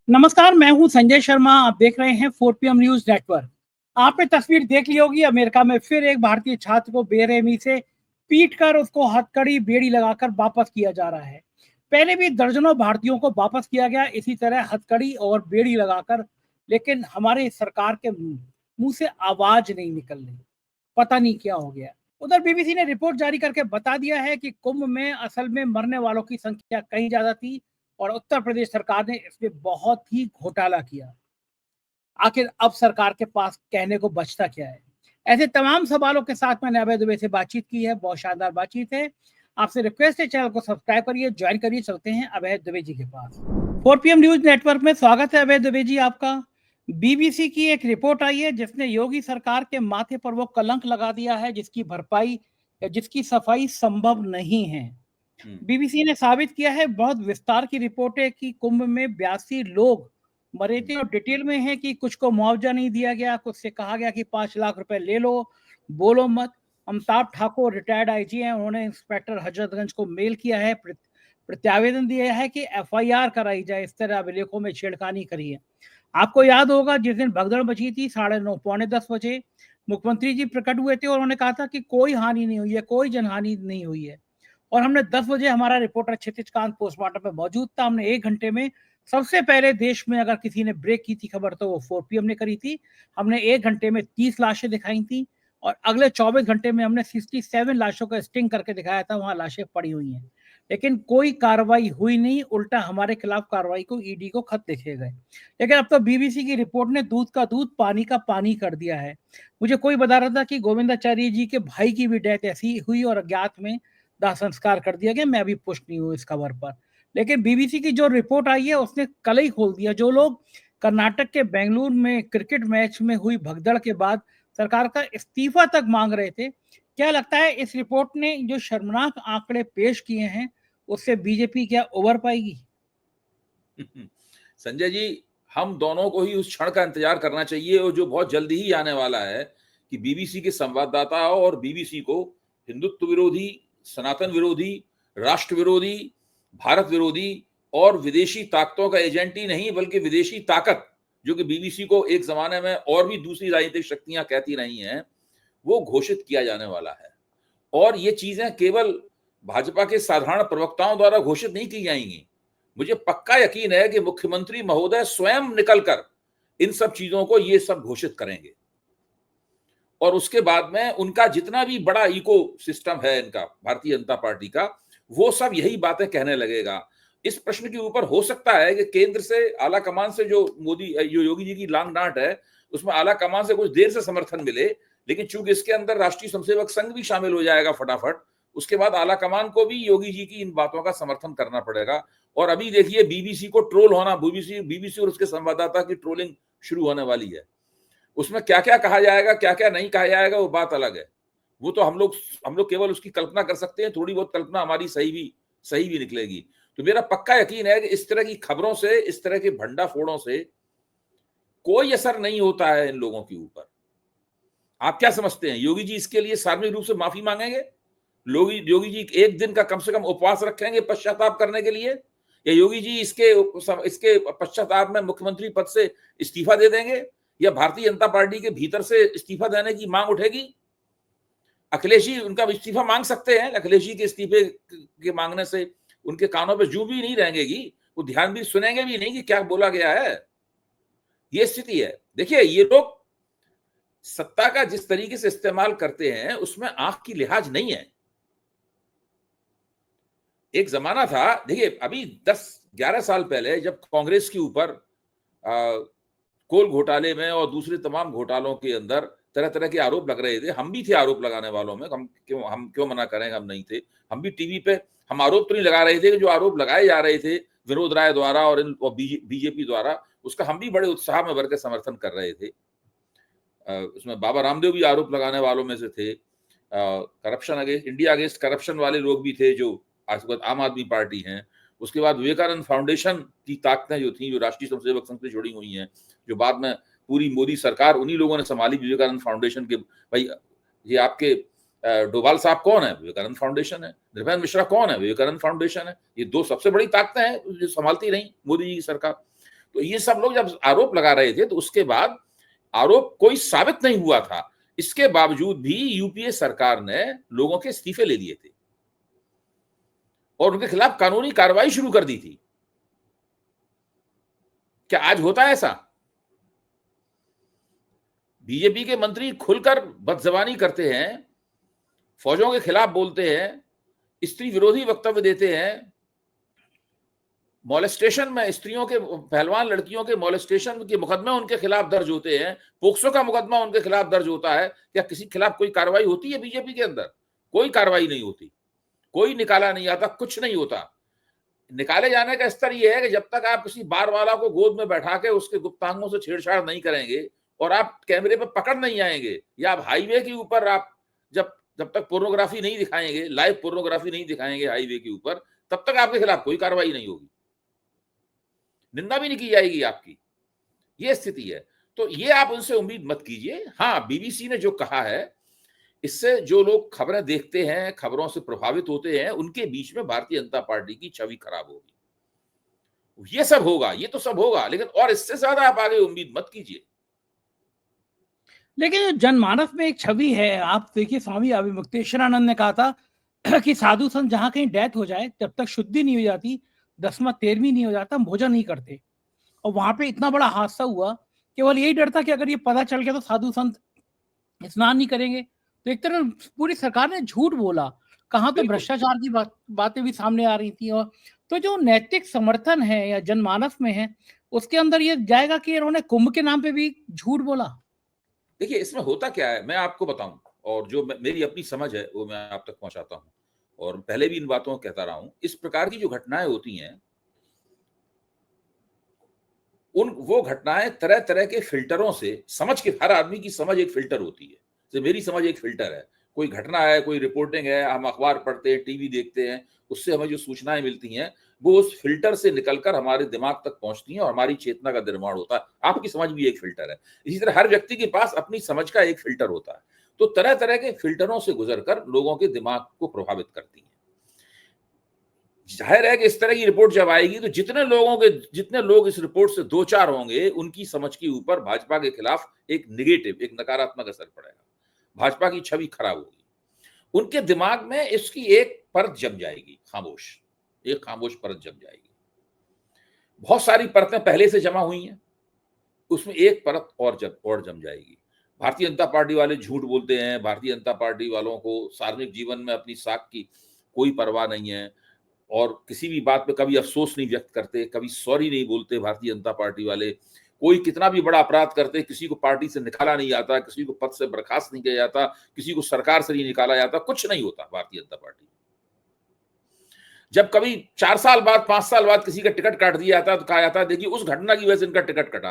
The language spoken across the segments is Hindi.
नमस्कार, मैं हूं संजय शर्मा। आप देख रहे हैं 4 PM न्यूज नेटवर्क। आपने तस्वीर देख ली होगी, अमेरिका में फिर एक भारतीय छात्र को बेरहमी से पीटकर उसको हथकड़ी बेड़ी लगाकर वापस किया जा रहा है। पहले भी दर्जनों भारतीयों को वापस किया गया इसी तरह हथकड़ी और बेड़ी लगाकर, लेकिन हमारे सरकार के मुंह से आवाज नहीं निकल रही। पता नहीं क्या हो गया। उधर बीबीसी ने रिपोर्ट जारी करके बता दिया है कि कुंभ में असल में मरने वालों की संख्या कहीं ज्यादा थी और उत्तर प्रदेश सरकार ने इसमें बहुत ही घोटाला किया। आखिर अब सरकार के पास कहने को बचता क्या है? ऐसे तमाम सवालों के साथ मैंने अभय दुबे से बातचीत की है। बहुत शानदार बातचीत है। आपसे रिक्वेस्ट है, चैनल को सब्सक्राइब करिए, ज्वाइन करिए। चलते हैं अभय दुबे जी के पास। 4 PM न्यूज नेटवर्क में स्वागत है अभय दुबे जी आपका। बीबीसी की एक रिपोर्ट आई है जिसने योगी सरकार के माथे पर वो कलंक लगा दिया है जिसकी भरपाई या जिसकी सफाई संभव नहीं है। बीबीसी ने साबित किया है, बहुत विस्तार की रिपोर्ट है, कि कुंभ में 82 लोग मरे थे और डिटेल में है कि कुछ को मुआवजा नहीं दिया गया, कुछ से कहा गया कि 5 लाख रुपए ले लो, बोलो मत। अमिताभ ठाकुर रिटायर्ड आईजी हैं, उन्होंने इंस्पेक्टर हजरतगंज को मेल किया है, प्रत्यावेदन दिया है कि एफआईआर कराई जाए, इस तरह अभिलेखों में छेड़खानी करी है। आपको याद होगा जिस दिन भगदड़ मची थी 9:30 पौने 10 बजे मुख्यमंत्री जी प्रकट हुए थे और उन्होंने कहा था कि कोई हानि नहीं हुई है, कोई जनहानि नहीं हुई है। और हमने 10 बजे, हमारा रिपोर्टर क्षितिज कांत पोस्टमार्टम में मौजूद था, हमने 1 घंटे में सबसे पहले देश में अगर किसी ने ब्रेक की थी खबर तो वो 4 PM ने करी थी। हमने 1 घंटे में 30 लाशें दिखाई थी और अगले 24 घंटे में हमने 67 लाशों का स्टिंग करके दिखाया था, वहां लाशें पड़ी हुई हैं। लेकिन कोई कार्रवाई हुई नहीं, उल्टा हमारे खिलाफ कार्रवाई को ईडी को खत लिखे गए। लेकिन अब तो बीबीसी की रिपोर्ट ने दूध का दूध पानी का पानी कर दिया है। मुझे कोई बता रहा था कि गोविंदाचार्य जी के भाई की भी डेथ ऐसी हुई और अज्ञात में दाह संस्कार कर दिया गया। मैं अभी पुष्ट नहीं हूँ इस खबर पर, लेकिन बीबीसी की जो रिपोर्ट आई है उसने कल ही खोल दिया। जो लोग कर्नाटक के बेंगलुरु में क्रिकेट मैच में हुई भगदड़ के बाद सरकार का इस्तीफा तक मांग रहे थे, क्या लगता है इस रिपोर्ट ने जो शर्मनाक आंकड़े पेश किए हैं उससे बीजेपी क्या उबर पाएगी? संजय जी, हम दोनों को ही उस क्षण का इंतजार करना चाहिए और जो बहुत जल्दी ही आने वाला है कि बीबीसी के संवाददाताओं और बीबीसी को हिंदुत्व विरोधी, सनातन विरोधी, राष्ट्र विरोधी, भारत विरोधी और विदेशी ताकतों का एजेंट ही नहीं बल्कि विदेशी ताकत, जो कि बीबीसी को एक जमाने में और भी दूसरी राजनीतिक शक्तियां कहती रही हैं, वो घोषित किया जाने वाला है। और ये चीजें केवल भाजपा के साधारण प्रवक्ताओं द्वारा घोषित नहीं की जाएंगी। मुझे पक्का यकीन है कि मुख्यमंत्री महोदय स्वयं निकलकर इन सब चीजों को ये सब घोषित करेंगे और उसके बाद में उनका जितना भी बड़ा इको सिस्टम है इनका, भारतीय जनता पार्टी का, वो सब यही बातें कहने लगेगा। इस प्रश्न के ऊपर हो सकता है कि केंद्र से आला कमान से जो योगी जी की लांग डांट है उसमें आला कमान से कुछ देर से समर्थन मिले, लेकिन चूंकि इसके अंदर राष्ट्रीय स्वयंसेवक संघ भी शामिल हो जाएगा फटाफट, उसके बाद आला कमान को भी योगी जी की इन बातों का समर्थन करना पड़ेगा। और अभी देखिए बीबीसी को ट्रोल होना, बीबीसी और उसके संवाददाता की ट्रोलिंग शुरू होने वाली है। उसमें क्या क्या कहा जाएगा, क्या क्या नहीं कहा जाएगा, वो बात अलग है। वो तो हम लोग केवल उसकी कल्पना कर सकते हैं, थोड़ी बहुत कल्पना हमारी सही भी निकलेगी। तो मेरा पक्का यकीन है कि इस तरह की खबरों से, इस तरह के भंडाफोड़ों से कोई असर नहीं होता है इन लोगों के ऊपर। आप क्या समझते हैं, योगी जी इसके लिए सार्वजनिक रूप से माफी मांगेंगे? योगी जी एक दिन का कम से कम उपवास रखेंगे पश्चाताप करने के लिए, या योगी जी इसके पश्चाताप में मुख्यमंत्री पद से इस्तीफा दे देंगे, या भारतीय जनता पार्टी के भीतर से इस्तीफा देने की मांग उठेगी? अखिलेश जी उनका इस्तीफा मांग सकते हैं। अखिलेश जी के इस्तीफे के मांगने से उनके कानों पे जू भी नहीं रहेंगी, वो ध्यान भी सुनेंगे भी नहीं कि क्या बोला गया है। ये स्थिति है। देखिए, ये लोग सत्ता का जिस तरीके से इस्तेमाल करते हैं उसमें आंख की लिहाज नहीं है। एक जमाना था, देखिए अभी 10-11 साल पहले जब कांग्रेस के ऊपर कोल घोटाले में और दूसरे तमाम घोटालों के अंदर तरह तरह के आरोप लग रहे थे, हम भी थे आरोप लगाने वालों में, हम क्यों मना करेंगे, हम नहीं थे। हम भी टीवी पे हम आरोप तो नहीं लगा रहे थे कि जो आरोप लगाए जा रहे थे विनोद राय द्वारा और बीजेपी द्वारा, उसका हम भी बड़े उत्साह में भर के समर्थन कर रहे थे। उसमें बाबा रामदेव भी आरोप लगाने वालों में से थे। Corruption against India against corruption वाले लोग भी थे जो आज के बाद आम आदमी पार्टी हैं। उसके बाद विवेकानंद फाउंडेशन की ताकतें जो थी, जो राष्ट्रीय स्वयंसेवक संघ से जुड़ी हुई हैं, जो बाद में पूरी मोदी सरकार उन्हीं लोगों ने संभाली, विवेकानंद फाउंडेशन के। भाई ये आपके डोभाल साहब कौन है? विवेकानंद फाउंडेशन है। निर्भय मिश्रा कौन है? विवेकानंद फाउंडेशन है। ये दो सबसे बड़ी ताकतें हैं जो संभालती रही मोदी जी की सरकार। तो ये सब लोग जब आरोप लगा रहे थे तो उसके बाद आरोप कोई साबित नहीं हुआ था, इसके बावजूद भी यूपीए सरकार ने लोगों के इस्तीफे ले लिए थे और उनके खिलाफ कानूनी कार्रवाई शुरू कर दी थी। क्या आज होता है ऐसा? बीजेपी के मंत्री खुलकर बदजबानी करते हैं, फौजों के खिलाफ बोलते हैं, स्त्री विरोधी वक्तव्य देते हैं, मॉलेस्टेशन में स्त्रियों के, पहलवान लड़कियों के मॉलेस्टेशन के मुकदमे उनके खिलाफ दर्ज होते हैं, पोक्सो का मुकदमा उनके खिलाफ दर्ज होता है। क्या किसी के खिलाफ कोई कार्रवाई होती है बीजेपी के अंदर? कोई कार्रवाई नहीं होती, कोई निकाला नहीं आता, कुछ नहीं होता। निकाले जाने का स्तर यह है कि जब तक आप किसी बार वाला को गोद में बैठा के उसके गुप्तांगों से छेड़छाड़ नहीं करेंगे और आप कैमरे पर पकड़ नहीं आएंगे, या आप हाईवे के ऊपर आप जब तक पोर्नोग्राफी नहीं दिखाएंगे, लाइव पोर्नोग्राफी नहीं दिखाएंगे हाईवे के ऊपर, तब तक आपके खिलाफ कोई कार्रवाई नहीं होगी, निंदा भी नहीं की जाएगी आपकी। ये स्थिति है। तो ये आप उनसे उम्मीद मत कीजिए। हाँ, बीबीसी ने जो कहा है, इससे जो लोग खबरें देखते हैं, खबरों से प्रभावित होते हैं, उनके बीच में भारतीय जनता पार्टी की छवि खराब होगी। ये सब होगा, ये तो सब होगा, लेकिन और इससे ज्यादा आप आगे उम्मीद मत कीजिए। लेकिन जनमानस में एक छवि है, आप देखिए स्वामी अभिमुक्तेश्वरानंद ने कहा था कि साधु संत जहां कहीं डेथ हो जाए तब तक शुद्धि नहीं हो जाती, 10वां 13वीं नहीं हो जाता, हम भोजन नहीं करते। और वहां पे इतना बड़ा हादसा हुआ, केवल यही डर था कि अगर ये पता चल गया तो साधु संत स्नान नहीं करेंगे। तो एक तरह पूरी सरकार ने झूठ बोला, कहाँ तो भ्रष्टाचार की बातें भी सामने आ रही थी। और तो जो नैतिक समर्थन है या जनमानस में है, उसके अंदर ये जाएगा कि इन्होंने कुंभ के नाम पे भी झूठ बोला। देखिए, इसमें होता क्या है मैं आपको बताऊं, और जो मेरी अपनी समझ है वो मैं आप तक पहुंचाता हूं, और पहले भी इन बातों को कहता रहा हूं। इस प्रकार की जो घटनाएं होती हैं, वो घटनाएं तरह तरह के फिल्टरों से, समझ के, हर आदमी की समझ एक फिल्टर होती है। जैसे मेरी समझ एक फिल्टर है, कोई घटना है, कोई रिपोर्टिंग है, हम अखबार पढ़ते हैं, टीवी देखते हैं, उससे हमें जो सूचनाएं मिलती हैं वो उस फिल्टर से निकलकर हमारे दिमाग तक पहुंचती हैं और हमारी चेतना का निर्माण होता है। आपकी समझ भी एक फिल्टर है। इसी तरह हर व्यक्ति के पास अपनी समझ का एक फिल्टर होता है। तो तरह तरह के फिल्टरों से गुजरकर लोगों के दिमाग को प्रभावित करती है। जाहिर है कि इस तरह की रिपोर्ट जब आएगी तो जितने लोग इस रिपोर्ट से दो चार होंगे, उनकी समझ के ऊपर भाजपा के खिलाफ एक निगेटिव, एक नकारात्मक असर पड़ेगा। भाजपा की छवि खराब होगी, उनके दिमाग में इसकी एक परत जम जाएगी, एक खामोश परत जम जाएगी। बहुत सारी परतें पहले से जमा हुई हैं, उसमें एक परत और जम जाएगी। भारतीय जनता पार्टी वाले झूठ बोलते हैं, भारतीय जनता पार्टी वालों को सार्वजनिक जीवन में अपनी साख की कोई परवाह नहीं है, और किसी भी बात पे कभी अफसोस नहीं व्यक्त करते, कभी सॉरी नहीं बोलते भारतीय जनता पार्टी वाले। कोई कितना भी बड़ा अपराध करते, किसी को पार्टी से निकाला नहीं जाता, किसी को पद से बर्खास्त नहीं किया जाता, किसी को सरकार से नहीं निकाला जाता, कुछ नहीं होता भारतीय जनता पार्टी। जब कभी 4 साल बाद, 5 साल बाद किसी का टिकट काट दिया जाता तो कहा जाता है देखिए उस घटना की वजह से इनका टिकट कटा।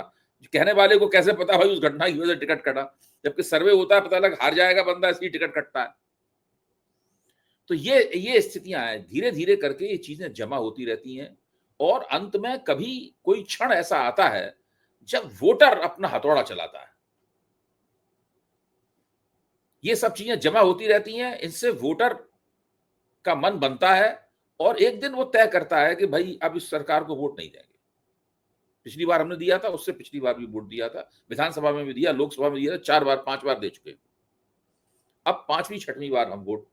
कहने वाले को कैसे पता भाई उस घटना की वजह से टिकट कटा? जबकि सर्वे होता है, पता लगा हार जाएगा बंदा, इसलिए टिकट कटता है। तो ये स्थितियां हैं, धीरे धीरे करके ये चीजें जमा होती रहती हैं, और अंत में कभी कोई क्षण ऐसा आता है जब वोटर अपना हथौड़ा चलाता है। ये सब चीजें जमा होती रहती हैं, इनसे वोटर का मन बनता है, और एक दिन वो तय करता है कि भाई अब इस सरकार को वोट नहीं देंगे। पिछली बार हमने दिया था, उससे पिछली बार भी वोट दिया था, विधानसभा में भी दिया, लोकसभा में दिया था, 4 बार 5 बार दे चुके। अब 5वीं 6वीं बार हम वोट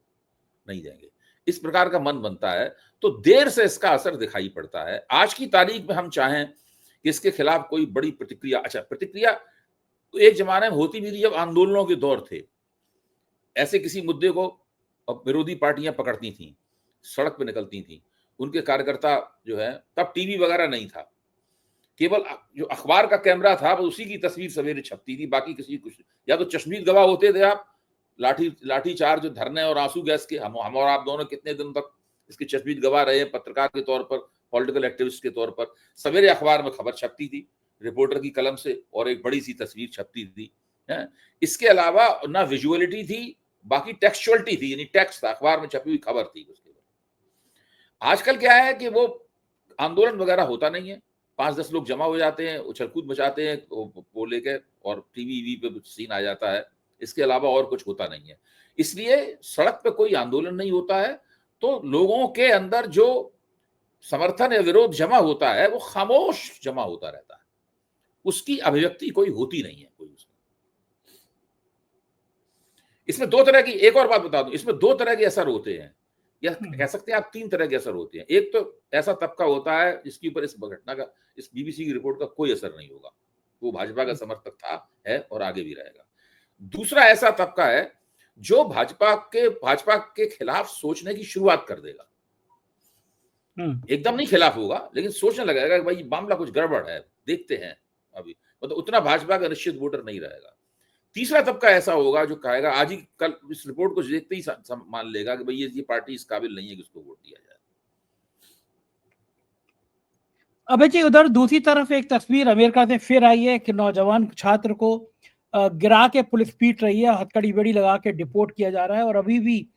नहीं देंगे। इस प्रकार का मन बनता है, तो देर से इसका असर दिखाई पड़ता है। आज की तारीख में हम चाहें कि इसके खिलाफ कोई बड़ी प्रतिक्रिया, प्रतिक्रिया तो एक जमाने में होती भी थी जब आंदोलनों के दौर थे, ऐसे किसी मुद्दे को विरोधी पार्टियां पकड़ती थी, सड़क पे निकलती थी, उनके कार्यकर्ता जो है, तब टीवी वगैरह नहीं था, केवल जो अखबार का कैमरा था उसी की तस्वीर सवेरे छपती थी, बाकी किसी कुछ, या तो चश्मीद गवाह होते थे आप, लाठी चार्ज, धरने और आंसू गैस के, हम और आप दोनों कितने दिन तक इसके चश्मीद गवाह रहे हैं, पत्रकार के तौर पर, पॉलिटिकल एक्टिविस्ट के तौर पर। सवेरे अखबार में खबर छपती थी रिपोर्टर की कलम से, और एक बड़ी सी तस्वीर छपती थी। इसके अलावा ना विजुअलिटी थी, बाकी टेक्सचुअलिटी थी, यानी टेक्स्ट था, अखबार में छपी हुई खबर थी उसके बाद। आजकल क्या है कि वो आंदोलन वगैरह होता नहीं है, 5-10 लोग जमा हो जाते हैं, उछलकूद मचाते हैं वो लेकर, और टीवी पे सीन आ जाता है। इसके अलावा और कुछ होता नहीं है। इसलिए सड़क पे कोई आंदोलन नहीं होता है, तो लोगों के अंदर जो समर्थन या विरोध जमा होता है वो खामोश जमा होता रहता है। उसकी अभिव्यक्ति कोई होती नहीं है कोई उसमें। इसमें दो तरह की, एक और बात बता दूं, इसमें दो तरह के असर होते हैं, या कह सकते हैं आप तीन तरह के असर होते हैं। एक तो ऐसा तबका होता है जिसके ऊपर इस घटना का, इस बीबीसी की रिपोर्ट का कोई असर नहीं होगा, वो भाजपा का समर्थक था, है और आगे भी रहेगा। दूसरा ऐसा तबका है जो भाजपा के खिलाफ सोचने की शुरुआत कर देगा। एकदम नहीं खिलाफ होगा, लेकिन सोचने लगेगा कि भाई मामला कुछ गड़बड़ है, देखते हैं अभी, मतलब उतना भाजपा का निश्चित वोटर नहीं रहेगा। तीसरा तबका ऐसा होगा जो कहेगा, आज ही कल इस रिपोर्ट को देखते ही मान लेगा कि भाई ये पार्टी इस काबिल नहीं है कि उसको वोट दिया जाए। अबे जी, उधर दूसरी तरफ एक तस्वीर अमेरिका से फिर आई है कि नौजवान छात्र को गिरा के पुलिस पीट रही है, हथकड़ी बेड़ी लगा के डिपोर्ट किया जा रहा है, और अभी भी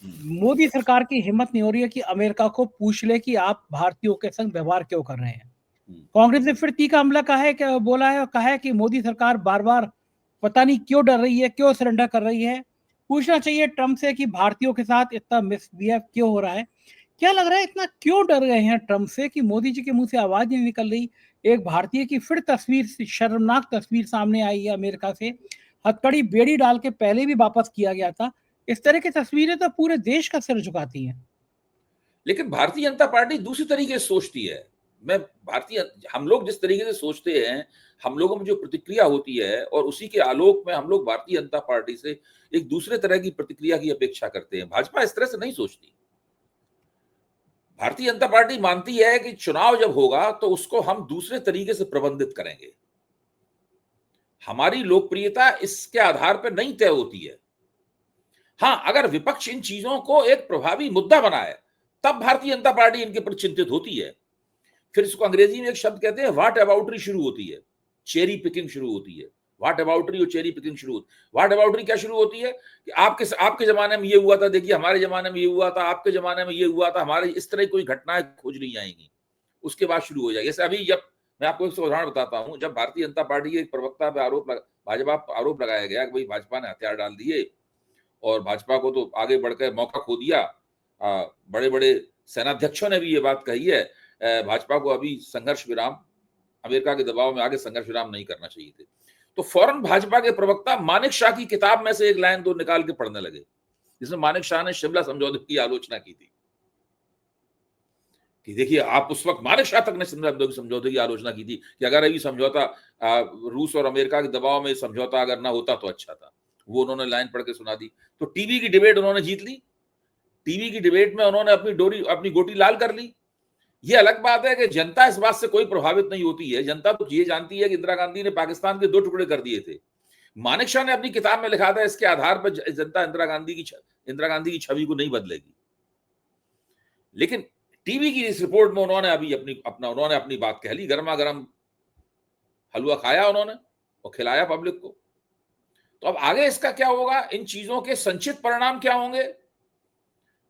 मोदी सरकार की हिम्मत नहीं हो रही है कि अमेरिका को पूछ ले कि आप भारतीयों के संग व्यवहार क्यों कर रहे हैं। कांग्रेस ने फिर तीखा हमला बोला है और कहा है कि मोदी सरकार बार बार पता नहीं क्यों डर रही है, क्यों सरेंडर कर रही है। पूछना चाहिए ट्रंप से कि भारतीयों के साथ इतना मिसबिहेव क्यों हो रहा है। क्या लग रहा है, इतना क्यों डर गए हैं ट्रंप से कि मोदी जी के मुंह से आवाज नहीं निकल रही। एक भारतीय की फिर तस्वीर, शर्मनाक तस्वीर सामने आई है अमेरिका से, हथकड़ी बेड़ी डाल के पहले भी वापस किया गया था। इस तरह की तस्वीरें तो पूरे देश का सिर झुकाती हैं। लेकिन भारतीय जनता पार्टी दूसरी तरीके से सोचती है। हम लोग जिस तरीके से सोचते हैं, हम लोगों में जो प्रतिक्रिया होती है, और उसी के आलोक में हम लोग भारतीय जनता पार्टी से एक दूसरे तरह की प्रतिक्रिया की अपेक्षा करते हैं। भाजपा इस तरह से नहीं सोचती। भारतीय जनता पार्टी मानती है कि चुनाव जब होगा तो उसको हम दूसरे तरीके से प्रबंधित करेंगे। हमारी लोकप्रियता इसके आधार पर नहीं तय होती है। हां, अगर विपक्ष इन चीजों को एक प्रभावी मुद्दा बनाए तब भारतीय जनता पार्टी इनके प्रति चिंतित होती है। फिर इसको अंग्रेजी में एक शब्द कहते हैं, व्हाट अबाउटरी शुरू होती है, चेरी पिकिंग शुरू होती है। व्हाट अबाउटरी और चेरी पिकिंग शुरू होती है। व्हाट अबाउटरी क्या शुरू होती है कि आपके जमाने में ये हुआ था, देखिए हमारे जमाने में ये हुआ था, आपके जमाने में ये हुआ था, हमारे इस तरह कोई घटनाएं खोज नहीं आएंगी, उसके बाद शुरू हो जाएगी। जैसे अभी जब मैं आपको एक उदाहरण बताता हूं, जब भारतीय जनता पार्टी के एक प्रवक्ता पे भाजपा आरोप लगाया गया कि भाई भाजपा ने हथियार डाल दिए और भाजपा को तो आगे बढ़कर मौका खो दिया। बड़े बड़े सेनाध्यक्षों ने भी ये बात कही है, भाजपा को अभी संघर्ष विराम, अमेरिका के दबाव में आगे संघर्ष विराम नहीं करना चाहिए थे। तो फौरन भाजपा के प्रवक्ता मानिक शाह की किताब में से एक लाइन दो निकाल के पढ़ने लगे, जिसमें मानिक शाह ने शिमला समझौते की आलोचना की थी कि देखिए, आप उस वक्त मानिक शाह तक ने शिमला समझौते की आलोचना की थी कि अगर अभी समझौता, रूस और अमेरिका के दबाव में समझौता अगर ना होता तो अच्छा था। वो उन्होंने लाइन पढ़ के सुना दी। तो टीवी की डिबेट उन्होंने जीत ली। टीवी की डिबेट में उन्होंने अपनी गोटी लाल कर ली। ये अलग बात है कि जनता इस बात से कोई प्रभावित नहीं होती है। जनता तो ये जानती है कि इंदिरा गांधी ने पाकिस्तान के 2 टुकड़े कर दिए थे। मानिक शाह ने अपनी किताब में लिखा था, इसके आधार पर जनता इंदिरा गांधी की छवि को नहीं बदलेगी। लेकिन टीवी की इस रिपोर्ट में उन्होंने अपनी बात कह ली, गर्मा गर्म हलवा खाया उन्होंने और खिलाया पब्लिक को। तो अब आगे इसका क्या होगा, इन चीजों के संचित परिणाम क्या होंगे,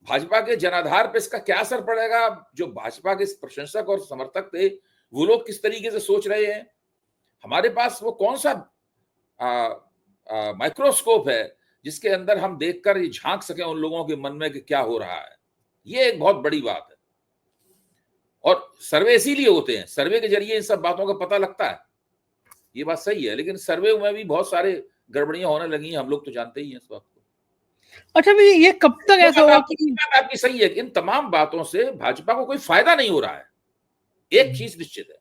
भाजपा के जनाधार पर इसका क्या असर पड़ेगा, जो भाजपा के प्रशंसक और समर्थक थे वो लोग किस तरीके से सोच रहे हैं, हमारे पास वो कौन सा माइक्रोस्कोप है जिसके अंदर हम देखकर ये झांक सकें उन लोगों के मन में कि क्या हो रहा है। ये एक बहुत बड़ी बात है। और सर्वे इसीलिए होते हैं, सर्वे के जरिए इन सब बातों का पता लगता है। ये बात सही है, लेकिन सर्वे में भी बहुत सारे गड़बड़ियां होने लगी हैं, हम लोग तो जानते ही हैं इस बात को। अच्छा भाई, ये कब तक ऐसा होगा कि आपकी सही है कि इन तमाम बातों से भाजपा को कोई फायदा नहीं हो रहा है। एक चीज निश्चित है,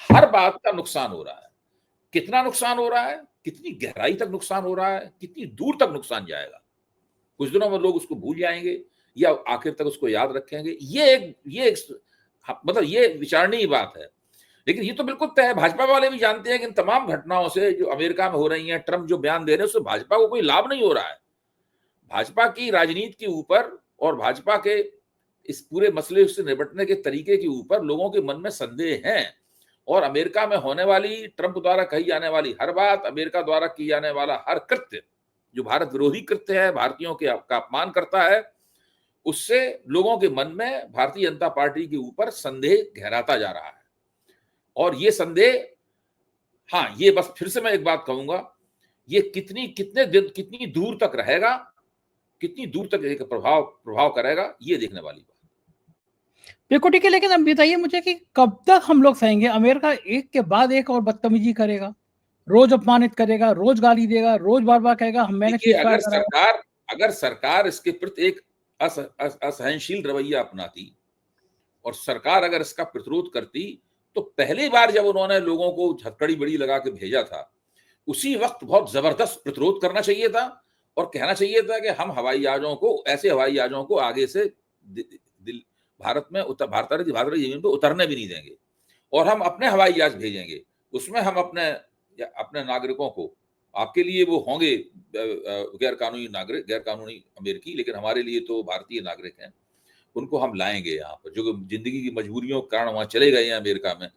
हर बात का नुकसान हो रहा है। कितना नुकसान हो रहा है, कितनी गहराई तक नुकसान हो रहा है, कितनी दूर तक नुकसान जाएगा, कुछ दिनों में लोग उसको भूल जाएंगे या आखिर तक उसको याद रखेंगे, मतलब ये विचारणीय बात है। लेकिन ये तो बिल्कुल तय है, भाजपा वाले भी जानते हैं कि इन तमाम घटनाओं से जो अमेरिका में हो रही हैं, ट्रंप जो बयान दे रहे हैं, उससे भाजपा को कोई लाभ नहीं हो रहा है। भाजपा की राजनीति के ऊपर और भाजपा के इस पूरे मसले से निपटने के तरीके के ऊपर लोगों के मन में संदेह हैं। और अमेरिका में होने वाली, ट्रंप द्वारा कही जाने वाली हर बात, अमेरिका द्वारा की जाने वाला हर कृत्य जो भारत विरोधी कृत्य है, भारतीयों का अपमान करता है, उससे लोगों के मन में भारतीय जनता पार्टी के ऊपर संदेह गहराता जा रहा है। और ये संदेह, हाँ, ये बस फिर से मैं एक बात कहूंगा, ये कितनी दूर तक रहेगा, कितनी दूर तक एक प्रभाव करेगा, ये देखने वाली बात। बिल्कुल ठीक है, लेकिन अब बताइए मुझे कि कब तक हम लोग सहेंगे? अमेरिका एक के बाद एक और बदतमीजी करेगा, रोज़ अपमानित करेगा, रोज़ गाली देगा, रोज़ बार-बार कहेगा मैंने देखिए, सीज़ फायर कराया। अगर सरकार इसके प्रति एक असहनशील रवैया अपनाती और सरकार अगर इसका प्रतिरोध करती, तो पहली बार जब उन्होंने लोगों को हथकड़ी बड़ी लगा के भेजा था, उसी वक्त बहुत जबरदस्त प्रतिरोध करना चाहिए था और कहना चाहिए था कि हम हवाई जहाज़ों को, ऐसे हवाई जहाज़ों को आगे से दि दिल भारत में भारत की ज़मीन पे उतरने भी नहीं देंगे और हम अपने हवाई जहाज़ भेजेंगे। उसमें हम अपने नागरिकों को, आपके लिए वो होंगे गैर कानूनी अमेरिकी, लेकिन हमारे लिए तो भारतीय नागरिक हैं। उनको हम लाएँगे यहाँ पर, जो ज़िंदगी की मजबूरियों के कारण वहाँ चले गए हैं अमेरिका में।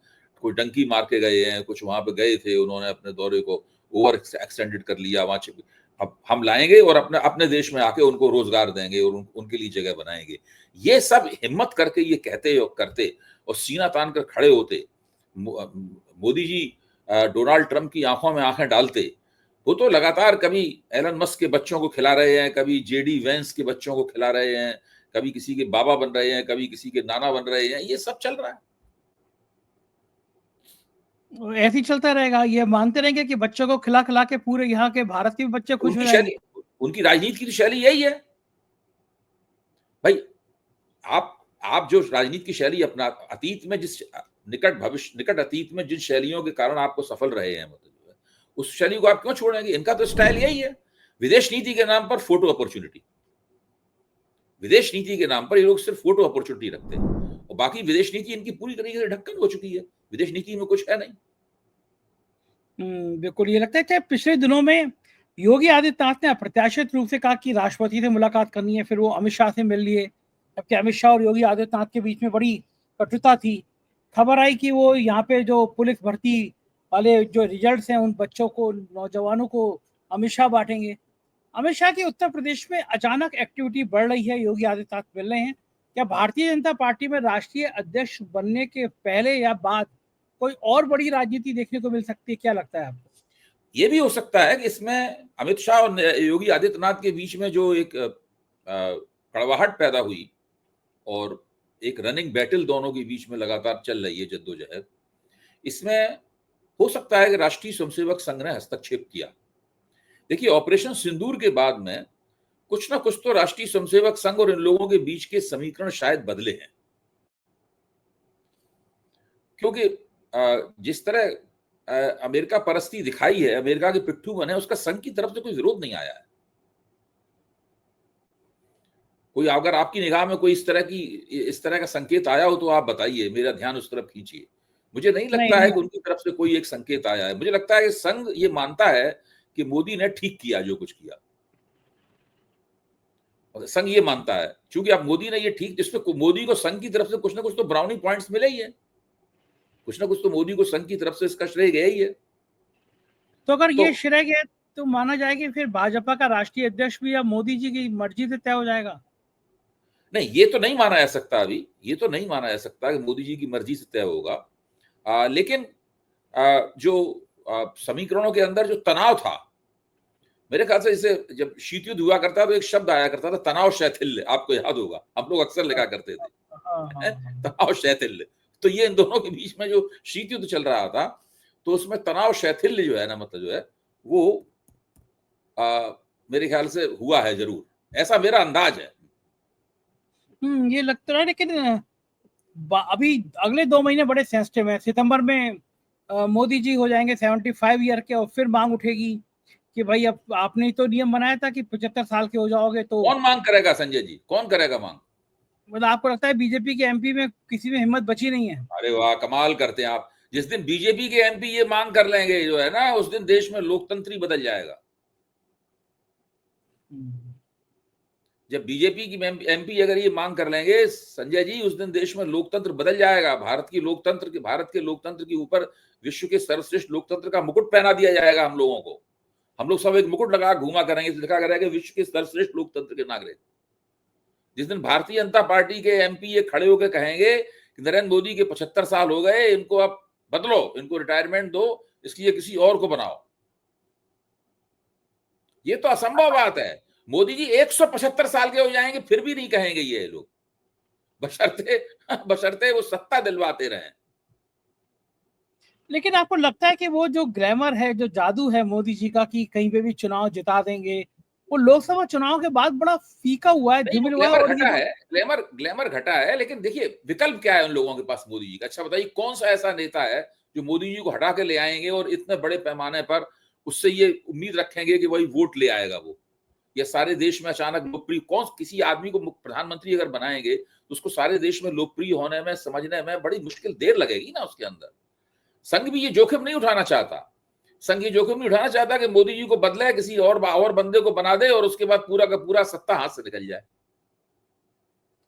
कोई डंकी मार के गए हैं, कुछ वहाँ पे गए थे, उन्होंने अपने दौरे को एक्सटेंडेड कर लिया वहाँ च अब हम लाएँगे और अपने अपने देश में आके उनको रोज़गार देंगे और उनके लिए जगह बनाएँगे। ये सब हिम्मत करके ये कहते और करते और सीना तान कर खड़े होते। मोदी जी डोनाल्ड ट्रम्प की आँखों में आँखें डालते। वो तो लगातार कभी एलन मस्क के बच्चों को खिला रहे हैं, कभी जेडी वेंस के बच्चों को खिला रहे हैं, कभी किसी के बाबा बन रहे हैं, कभी किसी के नाना बन रहे हैं, ये सब चल रहा है। ऐसे ही चलता रहेगा, ये मानते रहेंगे कि बच्चों को खिला-खिला के पूरे यहाँ के भारत के भी बच्चे खुश हो उनकी जाएँगे। शैली उनकी राजनीति की तो शैली यही है। भाई आप जो राजनीति की शैली अपना अतीत में निकट अतीत में जिन शैलियों के कारण आपको सफल रहे हैं, मतलब जो है, उस शैली को आप क्यों छोड़ेंगे? इनका तो स्टाइल यही है। विदेश नीति के नाम पर फोटो अपॉर्च्युनिटी। विदेश नीति के नाम पर ये लोग सिर्फ फोटो अपॉर्चुनिटी रखते हैं और बाकी विदेश नीति इनकी पूरी तरीके से ढक्कन हो चुकी है। विदेश नीति में कुछ है नहीं। बिल्कुल, ये लगता है कि पिछले दिनों में योगी आदित्यनाथ ने अप्रत्याशित रूप से कहा कि राष्ट्रपति से मुलाकात करनी है, फिर वो अमित शाह से मिल लिए। जबकि अमित शाह और योगी आदित्यनाथ के बीच में बड़ी कटुता थी। खबर आई कि वो यहाँ पे जो पुलिस भर्ती वाले जो रिजल्ट्स हैं, उन बच्चों को, नौजवानों को अमित शाह बाँटेंगे। अमित शाह की उत्तर प्रदेश में अचानक एक्टिविटी बढ़ रही है, योगी आदित्यनाथ मिल रहे हैं। क्या भारतीय जनता पार्टी में राष्ट्रीय अध्यक्ष बनने के पहले या बाद कोई और बड़ी राजनीति देखने को मिल सकती है? क्या लगता है आपको? ये भी हो सकता है कि इसमें अमित शाह और योगी आदित्यनाथ के बीच में जो एक कड़वाहट पैदा हुई और एक रनिंग बैटल दोनों के बीच में लगातार चल रही है, जद्दोजहद, इसमें हो सकता है कि राष्ट्रीय स्वयंसेवक संघ ने हस्तक्षेप किया। देखिए, ऑपरेशन सिंदूर के बाद में कुछ ना कुछ तो राष्ट्रीय स्वयंसेवक संघ और इन लोगों के बीच के समीकरण शायद बदले हैं, क्योंकि जिस तरह अमेरिका परस्ती दिखाई है, अमेरिका के पिट्ठू बने, उसका संघ की तरफ से कोई विरोध नहीं आया है। कोई अगर आपकी निगाह में कोई इस तरह का संकेत आया हो तो आप बताइए, मेरा ध्यान उस तरफ खींचिए। मुझे नहीं नहीं, लगता है नहीं। कि उनकी तरफ से कोई एक संकेत आया है। मुझे लगता है कि संघ ये मानता है कि मोदी ने ठीक किया जो कुछ किया। और संघ ये मानता है, चूंकि अब मोदी ने ये ठीक, जिसमें मोदी को संघ की तरफ से कुछ ना कुछ तो ब्राउनी पॉइंट्स मिले ही है। कुछ ना कुछ तो मोदी को संघ की तरफ से इसका श्रेय गया ही है। तो अगर तो ये श्रेय गया तो माना जाए कि फिर भाजपा का राष्ट्रीय अध्यक्ष भी अब मोदी जी की मर्जी से तय हो जाएगा? नहीं, ये तो नहीं माना जा सकता अभी, ये तो नहीं माना जा सकता कि मोदी जी की मर्जी से तय होगा। लेकिन जो समीकरणों के अंदर जो तनाव था, मेरे ख्याल से जैसे जब शीत युद्ध हुआ करता तो एक शब्द आया करता था, तनाव शैथिल्य। आपको याद होगा, हम लोग अक्सर लिखा करते थे, हाँ, हाँ, हाँ। तनाव शैथिल्य। तो ये इन दोनों के बीच में जो शीत युद्ध चल रहा था, तो उसमें तनाव शैथिल्य जो है ना, मतलब जो है वो मेरे ख्याल से हुआ है जरूर, ऐसा मेरा अंदाज है। ये लगता है, लेकिन अभी अगले 2 महीने बड़े सेंसिटिव हैं। सितंबर में मोदी जी हो जाएंगे 75 ईयर के और फिर मांग उठेगी कि भाई अब आपने तो नियम बनाया था कि 75 साल के हो जाओगे तो। कौन मांग करेगा संजय जी, कौन करेगा मांग? मतलब आपको लगता है बीजेपी के एमपी में किसी में हिम्मत बची नहीं है? अरे वाह, कमाल करते हैं आप। जिस दिन बीजेपी के एमपी ये मांग कर लेंगे जो है ना, उस दिन देश में लोकतंत्र ही बदल जाएगा। जब बीजेपी की एमपी अगर ये मांग कर लेंगे संजय जी, उस दिन देश में लोकतंत्र बदल जाएगा। भारत के लोकतंत्र के ऊपर विश्व के सर्वश्रेष्ठ लोकतंत्र का मुकुट पहना दिया जाएगा हम लोगों को। हम लोग सब एक मुकुट लगा घूमा करेंगे, लिखा करेंगे विश्व के सर्वश्रेष्ठ लोकतंत्र के नागरिक। जिस दिन भारतीय जनता पार्टी के एमपी ये खड़े होकर कहेंगे कि नरेंद्र मोदी के 75 साल हो गए, इनको अब बदलो, इनको रिटायरमेंट दो, इसलिए किसी और को बनाओ, ये तो असंभव बात है। मोदी जी 175 साल के हो जाएंगे फिर भी नहीं कहेंगे ये लोग, बशर्ते बशर्ते वो सत्ता दिलवाते रहें। लेकिन आपको लगता है कि वो जो ग्लैमर है, जो जादू है मोदी जी का कि कहीं पे भी चुनाव जिता देंगे, वो लोकसभा चुनाव के बाद बड़ा फीका हुआ है, नहीं, वो धूमिल हुआ है ग्लैमर और ये घटा जो है, ग्लैमर घटा है, लेकिन देखिए विकल्प क्या है उन लोगों के पास मोदी जी का? अच्छा बताइए कौन सा ऐसा नेता है जो मोदी जी को हटा के ले आएंगे और इतने बड़े पैमाने पर उससे ये उम्मीद रखेंगे कि वही वोट ले आएगा वो, या सारे देश में अचानक लोकप्रिय कौन किसी आदमी को प्रधानमंत्री अगर बनाएंगे तो उसको सारे देश में लोकप्रिय होने में, समझने में बड़ी मुश्किल देर लगेगी ना उसके अंदर। संघ भी ये जोखिम नहीं उठाना चाहता। संघ ये जोखिम नहीं उठाना चाहता कि मोदी जी को बदले, किसी और बंदे को बना दे और उसके बाद पूरा का पूरा सत्ता हाथ से निकल जाए।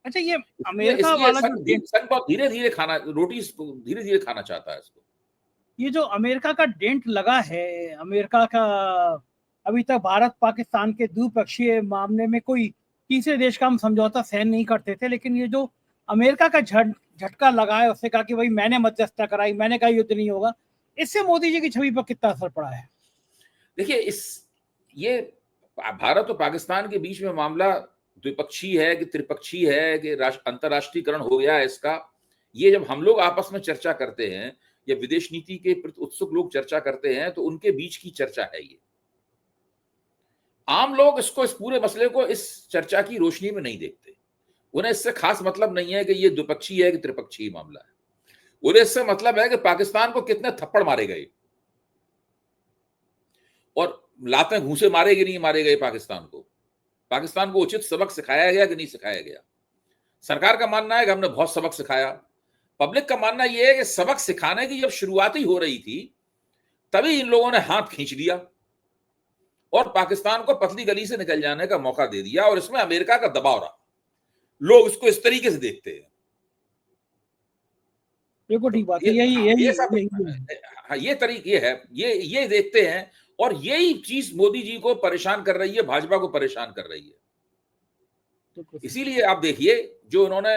अच्छा, ये इसलिए अमेरिका इसलिए वाला जो संघ बहुत धीरे-धीरे खाना रोटी धीरे-धीरे खाना चाहता है इसको। ये जो अमेरिका का डेंट लगा है, अमेरिका का अभी तक भारत पाकिस्तान के द्विपक्षीय मामले में कोई तीसरे देश का हम समझौता सहन नहीं करते थे, लेकिन ये जो अमेरिका का झटका लगा है, उसने कहा कि भाई मैंने मध्यस्थता कराई, मैंने कहा युद्ध नहीं होगा, इससे मोदी जी की छवि पर कितना असर पड़ा है? देखिए ये भारत और पाकिस्तान के बीच में मामला द्विपक्षीय है कि त्रिपक्षीय है कि अंतर्राष्ट्रीयकरण हो गया है इसका, ये जब हम लोग आपस में चर्चा करते हैं या विदेश नीति के प्रति उत्सुक लोग चर्चा करते हैं तो उनके बीच की चर्चा है ये। आम लोग इसको, इस पूरे मसले को इस चर्चा की रोशनी में नहीं देखते। उन्हें इससे खास मतलब नहीं है कि ये द्विपक्षीय है कि त्रिपक्षीय मामला है। उन्हें इससे मतलब है कि पाकिस्तान को कितने थप्पड़ मारे गए और लातें घूंसे मारे कि नहीं मारे गए पाकिस्तान को उचित सबक सिखाया गया कि नहीं सिखाया गया। सरकार का मानना है कि हमने बहुत सबक सिखाया। पब्लिक का मानना यह है कि सबक सिखाने की जब शुरुआत ही हो रही थी तभी इन लोगों ने हाथ खींच लिया और पाकिस्तान को पतली गली से निकल जाने का मौका दे दिया, और इसमें अमेरिका का दबाव रहा। लोग इसको इस तरीके से देखते हैं। बिल्कुल ठीक बात है, यही ये तरीके है, ये देखते हैं, और यही चीज मोदी जी को परेशान कर रही है, भाजपा को परेशान कर रही है। इसीलिए आप देखिए जो उन्होंने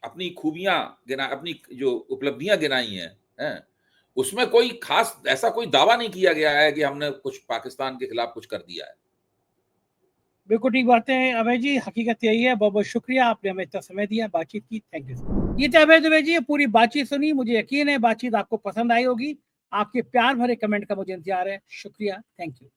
अपनी खूबियां अपनी जो उपलब्धियां गिनाई हैं, उसमें कोई खास ऐसा कोई दावा नहीं किया गया है कि हमने कुछ पाकिस्तान के खिलाफ कुछ कर दिया है। बिल्कुल ठीक बात है अभय जी, हकीकत यही है। बहुत बहुत शुक्रिया, आपने हमें इतना समय दिया, बातचीत की, थैंक यू। ये थे अभय दुबे जी, पूरी बातचीत सुनी, मुझे यकीन है बातचीत आपको पसंद आई होगी। आपके प्यार भरे कमेंट का मुझे इंतजार है। शुक्रिया, थैंक यू।